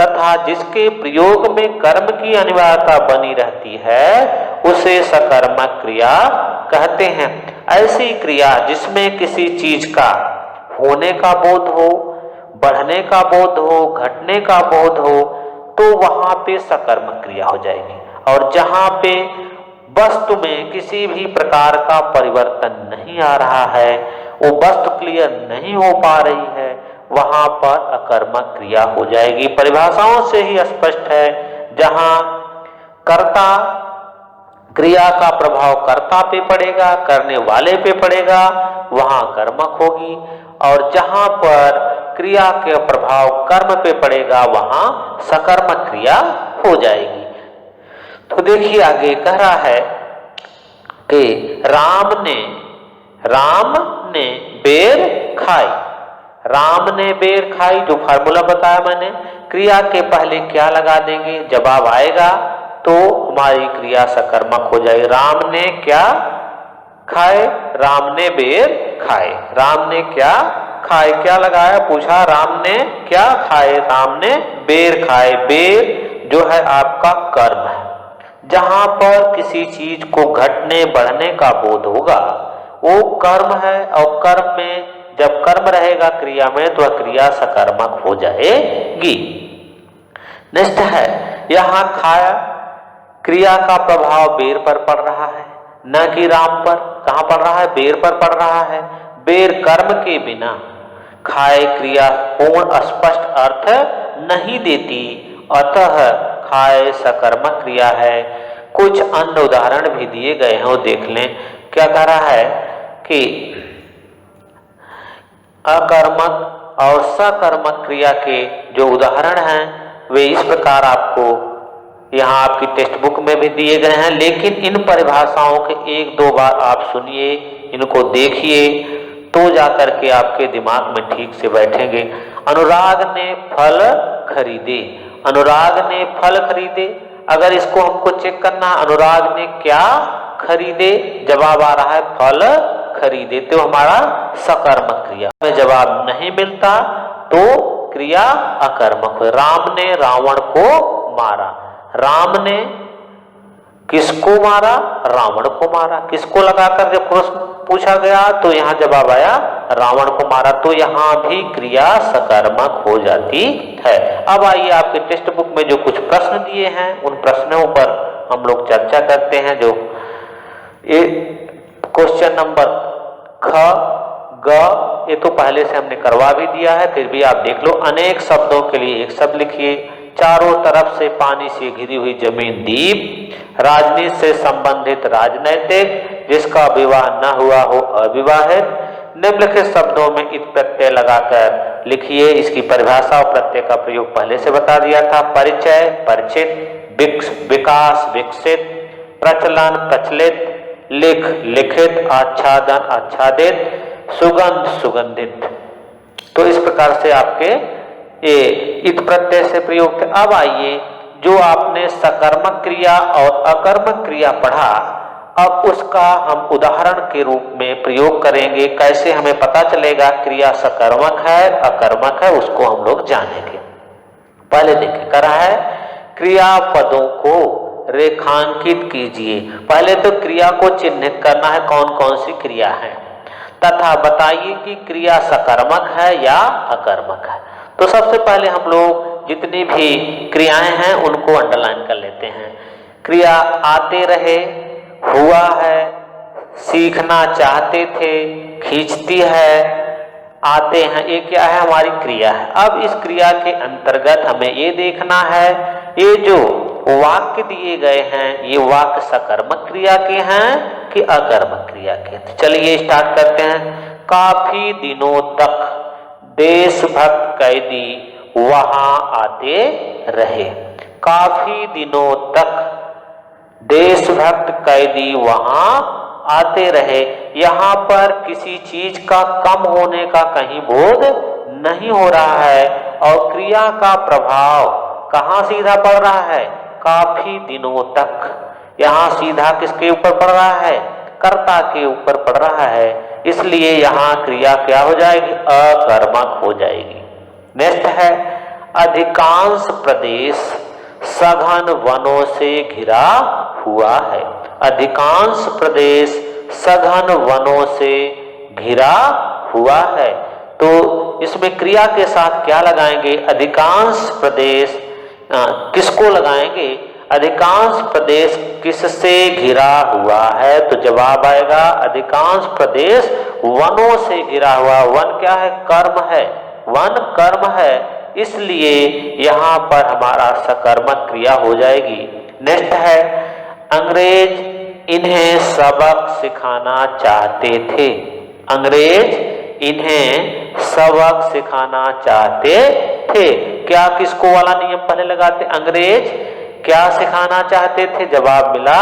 तथा जिसके प्रयोग में कर्म की अनिवार्यता बनी रहती है उसे सकर्मक क्रिया कहते हैं। ऐसी क्रिया जिसमें किसी चीज का होने का बोध हो, बढ़ने का बोध हो, घटने का बोध हो, तो वहां पे सकर्मक क्रिया हो जाएगी। और जहां पे वस्तु में किसी भी प्रकार का परिवर्तन नहीं आ रहा है, वो वस्तु क्लियर नहीं हो पा रही है, वहां पर अकर्मक क्रिया हो जाएगी। परिभाषाओं से ही स्पष्ट है, जहां कर्ता क्रिया का प्रभाव कर्ता पे पड़ेगा, करने वाले पे पड़ेगा, वहां कर्मक होगी। और जहां पर क्रिया के प्रभाव कर्म पे पड़ेगा वहां सकर्मक क्रिया हो जाएगी। तो देखिए आगे कह रहा है कि राम ने बेर खाई। राम ने बेर खाई, जो फार्मूला बताया मैंने, क्रिया के पहले क्या लगा देंगे, जवाब आएगा तो हमारी क्रिया सकर्मक हो जाएगी। राम ने क्या खाए, राम ने बेर खाए। राम ने क्या खाए, क्या लगाया, पूछा राम ने क्या खाए, राम ने बेर खाए। बेर जो है आपका कर्म है, जहां पर किसी चीज को घटने बढ़ने का बोध होगा वो कर्म है। और कर्म में जब कर्म रहेगा क्रिया में तो वह क्रिया सकर्मक हो जाएगी। नेक्स्ट है, यहां खाया, क्रिया का प्रभाव बेर पर पड़ रहा है, न कि राम पर। कहां पड़ रहा है, बेर पर पड़ रहा है। बेर कर्म के बिना खाए क्रिया पूर्ण स्पष्ट अर्थ नहीं देती, अतः खाए सकर्मक क्रिया है। कुछ अन्य उदाहरण भी दिए गए हैं, वो देख लें। क्या कह रहा है कि अकर्मक और सकर्मक क्रिया के जो उदाहरण हैं वे इस प्रकार आपको यहाँ आपकी टेक्स्ट बुक में भी दिए गए हैं, लेकिन इन परिभाषाओं के एक दो बार आप सुनिए, इनको देखिए, तो जाकर के आपके दिमाग में ठीक से बैठेंगे। अनुराग ने फल खरीदे। अनुराग ने फल खरीदे, अगर इसको हमको चेक करना, अनुराग ने क्या खरीदे, जवाब आ रहा है फल खरीदे, तो हमारा सकर्मक क्रिया में जवाब नहीं मिलता तो क्रिया अकर्मक हो। राम ने रावण को मारा। राम ने किसको मारा, रावण को मारा। किसको लगाकर जब प्रश्न पूछा गया तो यहाँ जवाब आया रावण को मारा, तो यहाँ भी क्रिया सकर्मक हो जाती है। अब आइए आपके टेक्स्ट बुक में जो कुछ प्रश्न दिए हैं उन प्रश्नों पर हम लोग चर्चा करते हैं। जो क्वेश्चन नंबर ख ग, ये तो पहले से हमने करवा भी दिया है, फिर भी आप देख लो। अनेक शब्दों के लिए एक शब्द लिखिए। चारों तरफ से पानी से घिरी हुई जमीन द्वीप। राजनीति से संबंधित राजनैतिक, जिसका विवाह न हुआ हो अविवाहित। निम्नलिखित शब्दों में इत प्रत्यय लगाकर लिखिए। इसकी परिभाषा और प्रत्यय का प्रयोग पहले से बता दिया था। परिचय परिचित, विकास विकसित, प्रचलन प्रचलित, लिख लिखित, आच्छादन आच्छादित, सुगंध सुगंधित। तो इस प्रकार से आपके ये इत प्रत्यय से प्रयोग थे। अब आइए जो आपने सकर्मक क्रिया और अकर्मक क्रिया पढ़ा, अब उसका हम उदाहरण के रूप में प्रयोग करेंगे। कैसे हमें पता चलेगा क्रिया सकर्मक है अकर्मक है, उसको हम लोग जानेंगे। पहले देखिए, करा है क्रियापदों को रेखांकित कीजिए। पहले तो क्रिया को चिन्हित करना है, कौन कौन सी क्रिया है, तथा बताइए कि क्रिया सकर्मक है या अकर्मक है। तो सबसे पहले हम लोग जितनी भी क्रियाएं हैं उनको अंडरलाइन कर लेते हैं। क्रिया आते रहे, हुआ है, सीखना चाहते थे, खींचती है, आते हैं, ये क्या है, हमारी क्रिया है। अब इस क्रिया के अंतर्गत हमें ये देखना है, ये जो वाक्य दिए गए हैं ये वाक्य सकर्मक क्रिया के हैं कि अकर्मक क्रिया के। तो चलिए स्टार्ट करते हैं। काफी दिनों तक देशभक्त कैदी वहां आते रहे। काफी दिनों तक देशभक्त कैदी वहां आते रहे। यहाँ पर किसी चीज का कम होने का कहीं बोध नहीं हो रहा है और क्रिया का प्रभाव कहाँ सीधा पड़ रहा है, काफी दिनों तक। यहाँ सीधा किसके ऊपर पड़ रहा है, कर्ता के ऊपर पड़ रहा है, इसलिए यहाँ क्रिया क्या हो जाएगी, अकर्मक हो जाएगी। नेक्स्ट है, अधिकांश प्रदेश सघन वनों से घिरा हुआ है। अधिकांश प्रदेश सघन वनों से घिरा हुआ है। तो इसमें क्रिया के साथ क्या लगाएंगे, अधिकांश प्रदेश किसको लगाएंगे, अधिकांश प्रदेश किससे घिरा हुआ है, तो जवाब आएगा अधिकांश प्रदेश वनों से घिरा हुआ। वन क्या है, कर्म है, वन कर्म है, इसलिए यहाँ पर हमारा सकर्मक क्रिया हो जाएगी। नेक्स्ट है, अंग्रेज इन्हें सबक सिखाना चाहते थे। अंग्रेज इन्हें सबक सिखाना चाहते थे। क्या किसको वाला नियम पहले लगाते, अंग्रेज क्या सिखाना चाहते थे, जवाब मिला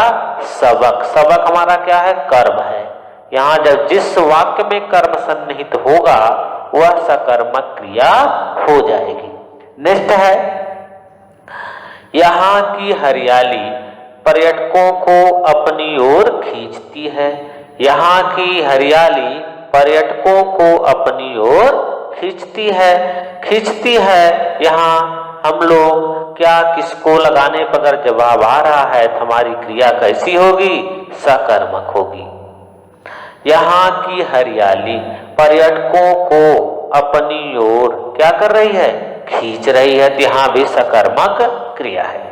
सबक। सबक हमारा क्या है, कर्म है। यहाँ जब जिस वाक्य में कर्म सन्निहित होगा वह सकर्मक क्रिया हो जाएगी। नेक्स्ट है, यहाँ की हरियाली पर्यटकों को अपनी ओर खींचती है। यहाँ की हरियाली पर्यटकों को अपनी ओर खींचती है। खींचती है, यहाँ हम लोग क्या किसको लगाने पर अगर जवाब आ रहा है तो हमारी क्रिया कैसी होगी, सकर्मक होगी। यहाँ की हरियाली पर्यटकों को अपनी ओर क्या कर रही है, खींच रही है, तो यहाँ भी सकर्मक क्रिया है।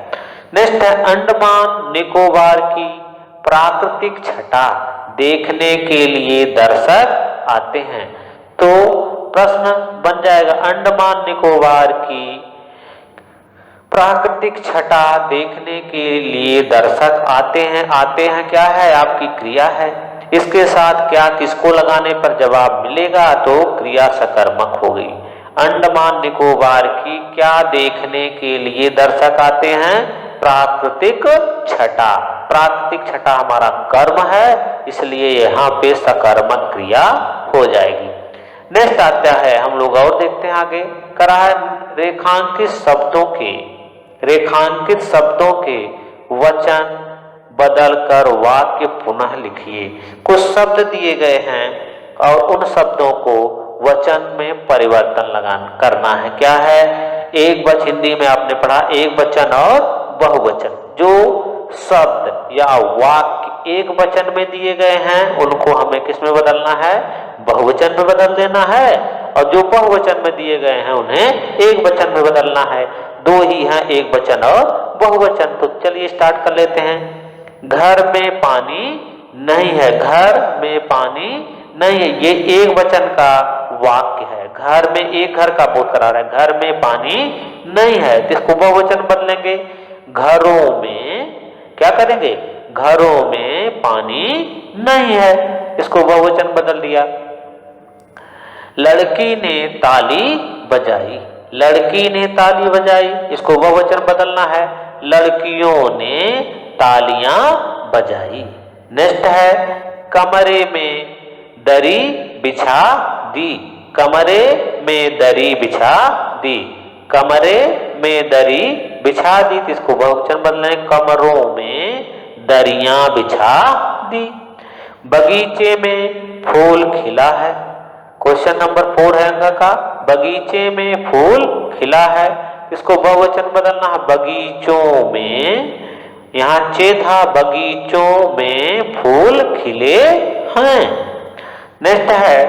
नेक्स्ट है, अंडमान निकोबार की प्राकृतिक छटा देखने के लिए दर्शक आते हैं। तो प्रश्न बन जाएगा, अंडमान निकोबार की प्राकृतिक छटा देखने के लिए दर्शक आते हैं। आते हैं क्या है, आपकी क्रिया है। इसके साथ क्या किसको लगाने पर जवाब मिलेगा, तो क्रिया सकर्मक हो गई। अंडमान निकोबार की क्या देखने के लिए दर्शक आते हैं, प्राकृतिक छटा। प्राकृतिक छटा हमारा कर्म है, इसलिए यहाँ पे सकर्मक क्रिया हो जाएगी। नेक्स्ट आता है, हम लोग और देखते हैं आगे, करा है रेखांकित शब्दों के वचन बदलकर वाक्य पुनः लिखिए। कुछ शब्द दिए गए हैं और उन शब्दों को वचन में परिवर्तन करना है। क्या है, एक वचन, हिंदी में आपने पढ़ा एक वचन और बहुवचन। जो शब्द या वाक्य एक वचन में दिए गए हैं उनको हमें किस में बदलना है, बहुवचन में बदल देना है, और जो बहुवचन में दिए गए हैं उन्हें एक वचन में बदलना है। दो ही हैं, एक वचन और बहुवचन। तो चलिए स्टार्ट कर लेते हैं। घर में पानी नहीं है, घर में पानी नहीं है, ये एक वचन का वाक्य है। घर में, एक घर का बोध करा रहा है, घर में पानी नहीं है, तो इसको बहुवचन बदलेंगे। घरों में क्या करेंगे, घरों में पानी नहीं है, इसको बहुवचन बदल दिया। लड़की ने ताली बजाई, लड़की ने ताली बजाई, इसको बहुवचन बदलना है, लड़कियों ने तालियां बजाई। नेक्स्ट है, कमरे में दरी बिछा दी, कमरे में दरी बिछा दी, कमरे में दरी बिछा दी, इसको बहुवचन बदलना है, कमरों में दरियां बिछा दी। बगीचे में फूल खिला है, क्वेश्चन नंबर 4 है अंक का, बगीचे में फूल खिला है, इसको बहुवचन बदलना है, बगीचों में, यहाँ चे था, बगीचों में फूल खिले हैं। नेक्स्ट है,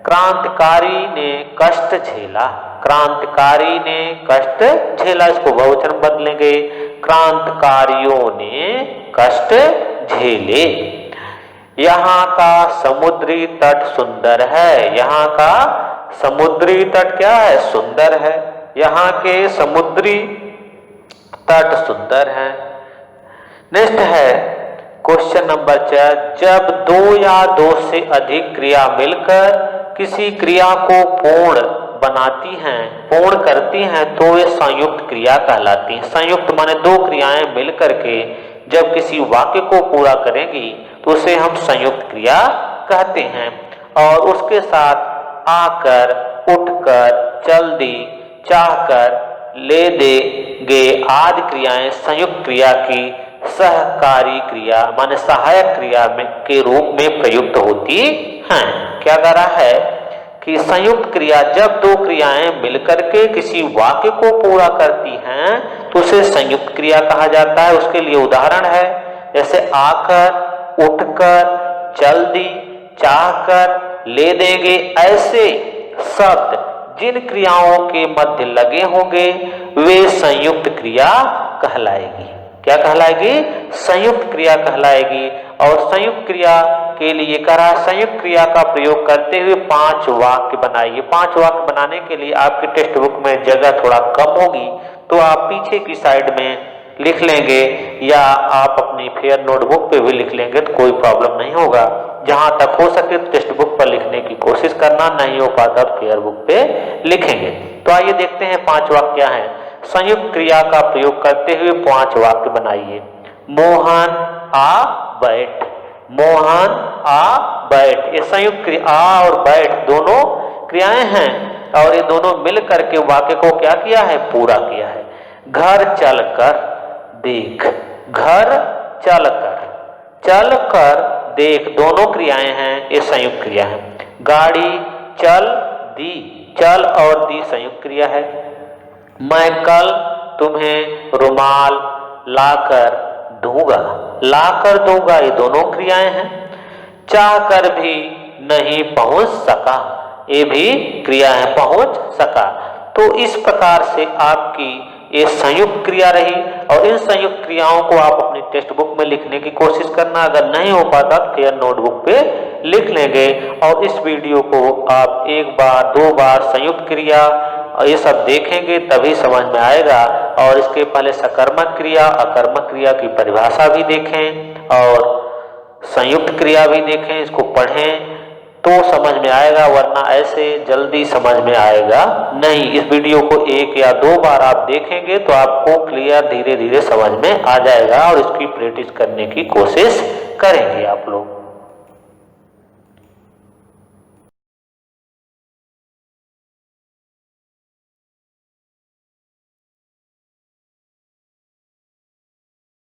क्रांतिकारी ने कष्ट झेला, क्रांतिकारी ने कष्ट झेला, इसको बहुवचन बदलेंगे, क्रांतिकारियों ने कष्ट झेले। यहाँ का समुद्री तट सुंदर है, यहाँ का समुद्री तट क्या है, सुंदर है, यहाँ के समुद्री तट सुंदर है। नेक्स्ट है क्वेश्चन नंबर 4, जब दो या दो से अधिक क्रिया मिलकर किसी क्रिया को पूर्ण बनाती हैं, पूर्ण करती हैं, तो वे संयुक्त क्रिया कहलाती हैं। संयुक्त माने दो क्रियाएं मिलकर के जब किसी वाक्य को पूरा करेंगी तो उसे हम संयुक्त क्रिया कहते हैं। और उसके साथ आकर, उठकर, चल दी, चाहकर, ले देंगे आदि क्रियाएं संयुक्त क्रिया की सहकारी क्रिया माने सहायक क्रिया में के रूप में प्रयुक्त होती हैं। क्या कह रहा है कि संयुक्त क्रिया जब दो क्रियाएं मिलकर के किसी वाक्य को पूरा करती हैं तो उसे संयुक्त क्रिया कहा जाता है। उसके लिए उदाहरण है जैसे आकर, उठकर, चल दी, चाहकर, ले देंगे। ऐसे शब्द जिन क्रियाओं के मध्य लगे होंगे वे संयुक्त क्रिया कहलाएगी। क्या कहलाएगी? संयुक्त क्रिया कहलाएगी। और संयुक्त क्रिया के लिए करा संयुक्त क्रिया का प्रयोग करते हुए 5 वाक्य बनाइए। 5 वाक्य बनाने के लिए आपके टेक्स्ट बुक में जगह थोड़ा कम होगी तो आप पीछे की साइड में लिख लेंगे या आप अपनी फेयर नोटबुक पे भी लिख लेंगे तो कोई प्रॉब्लम नहीं होगा। जहां तक हो सके टेक्स्ट बुक पर लिखने की कोशिश करना, नहीं हो पाता तो फेयर बुक पे लिखेंगे। तो आइए देखते हैं 5 वाक्य क्या है। संयुक्त क्रिया का प्रयोग करते हुए 5 वाक्य बनाइए। मोहन आ बैठ, मोहन आ बैठ। ये संयुक्त क्रिया आ और बैठ दोनों क्रियाएं हैं और ये दोनों मिल करके वाक्य को क्या किया है? पूरा किया है। घर चलकर देख, घर चलकर, चलकर देख दोनों क्रियाएं हैं, ये संयुक्त क्रिया है। गाड़ी चल दी, चल और दी संयुक्त क्रिया है। मैं कल तुम्हें रुमाल लाकर दूंगा, लाकर दूंगा, ये दोनों क्रियाएं हैं। चाहकर भी नहीं पहुंच सका, ये भी क्रिया है, पहुंच सका। तो इस प्रकार से आपकी ये संयुक्त क्रिया रही और इन संयुक्त क्रियाओं को आप अपनी टेक्स्ट बुक में लिखने की कोशिश करना। अगर नहीं हो पाता तो फिर नोटबुक पे लिख लेंगे। और इस वीडियो को आप 1 बार 2 बार संयुक्त क्रिया ये सब देखेंगे तभी समझ में आएगा। और इसके पहले सकर्मक क्रिया, अकर्मक क्रिया की परिभाषा भी देखें और संयुक्त क्रिया भी देखें, इसको पढ़ें तो समझ में आएगा, वरना ऐसे जल्दी समझ में आएगा नहीं। इस वीडियो को 1 या 2 बार आप देखेंगे तो आपको क्लियर धीरे धीरे समझ में आ जाएगा और इसकी प्रैक्टिस करने की कोशिश करेंगे आप लोग।